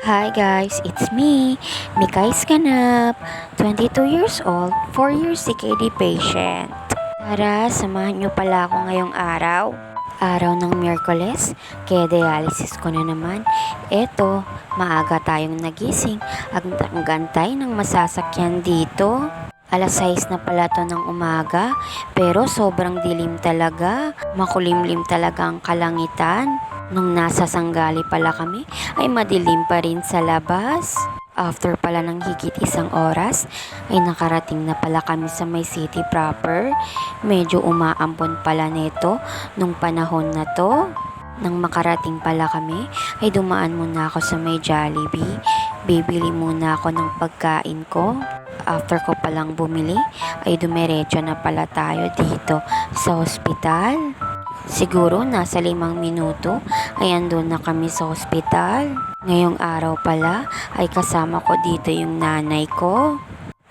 Hi guys, it's me, Mikay Sganap, 22 years old, 4 years CKD patient. Tara, samahan niyo pala ako ngayong araw. Araw ng Miyerkules, kaya dialysis ko na naman. Eto, maaga tayong nagising at naggantay ng masasakyan dito. Alas 6 na pala to ng umaga, pero sobrang dilim talaga. Makulimlim talaga ang kalangitan. Nung nasa Sanggali pala kami, ay madilim pa rin sa labas. After pala ng higit isang oras, ay nakarating na pala kami sa may city proper. Medyo umaampon pala nito nung panahon na to. Nang makarating pala kami, ay dumaan muna ako sa may Jollibee. Bibili muna ako ng pagkain ko. After ko palang bumili, ay dumiretso na pala tayo dito sa ospital. Siguro nasa 5 minuto ay andun na kami sa ospital. Ngayong araw pala ay kasama ko dito yung nanay ko.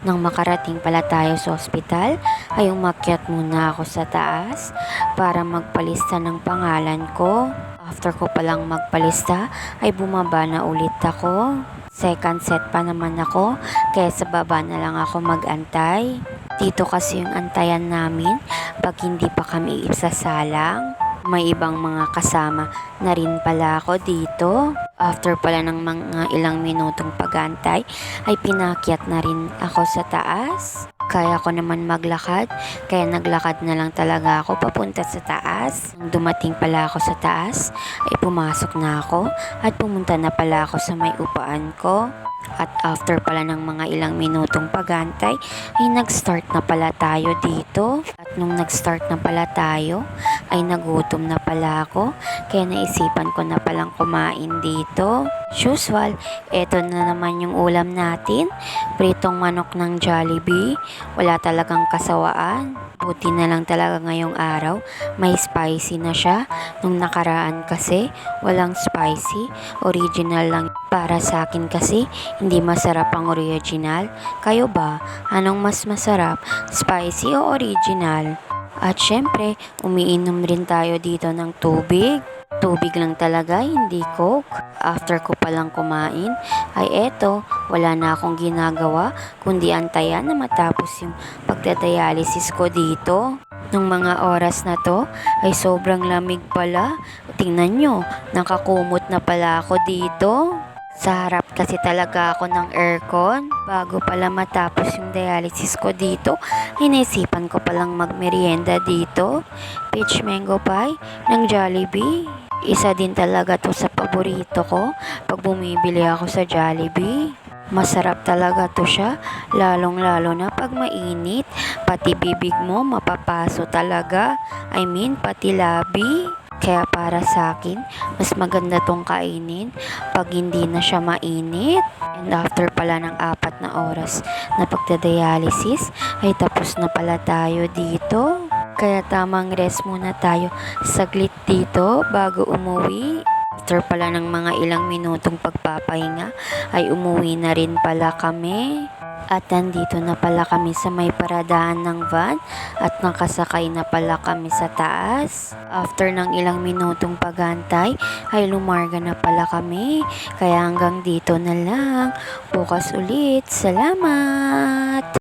Nang makarating pala tayo sa ospital ay umakyat muna ako sa taas para magpalista ng pangalan ko. After ko palang magpalista ay bumaba na ulit ako. Second set pa naman ako kaya sa baba na lang ako mag-antay. Dito kasi yung antayan namin pag hindi pa kami isasalang. May ibang mga kasama na rin pala ako dito. After pala ng mga ilang minutong pag-antay ay pinakyat na rin ako sa taas. Kaya ko naman maglakad, kaya naglakad na lang talaga ako papunta sa taas. Nang dumating pala ako sa taas, ay pumasok na ako at pumunta na pala ako sa may upaan ko. At after pala ng mga ilang minutong pag-antay, ay nag-start na pala tayo dito. At nung nag-start na pala tayo, ay nagutom na pala ako. Kaya naisipan ko na palang kumain dito. Usual, eto na naman yung ulam natin. Pritong manok ng Jollibee. Wala talagang kasawaan. Buti na lang talaga ngayong araw, may spicy na siya. Nung nakaraan kasi, walang spicy. Original lang para sa akin kasi, hindi masarap ang original. Kayo ba? Anong mas masarap? Spicy o original? At syempre, umiinom rin tayo dito ng tubig. Tubig lang talaga, hindi Coke. After ko palang kumain, ay eto, wala na akong ginagawa kundi antayan na matapos yung pagdadialysis ko dito. Nung mga oras na to, ay sobrang lamig pala. Tingnan nyo, nakakumot na pala ako dito. Sa harap kasi talaga ako ng aircon. Bago pala matapos yung dialysis ko dito, inisipan ko palang magmerienda dito. Peach mango pie ng Jollibee. Isa din talaga to sa paborito ko pag bumibili ako sa Jollibee. Masarap talaga to siya, lalong lalo na pag mainit. Pati bibig mo mapapaso talaga. I mean, pati labi. Kaya para sa akin, mas maganda tong kainin pag hindi na siya mainit. And after pala ng 4 na oras na pagdadialysis, ay tapos na pala tayo dito. Kaya tamang rest muna tayo saglit dito bago umuwi. After pala ng mga ilang minutong pagpapahinga, ay umuwi na rin pala kami. At nandito na pala kami sa may paradaan ng van at nakasakay na pala kami sa taas. After ng ilang minutong pagantay ay lumarga na pala kami. Kaya hanggang dito na lang. Bukas ulit. Salamat!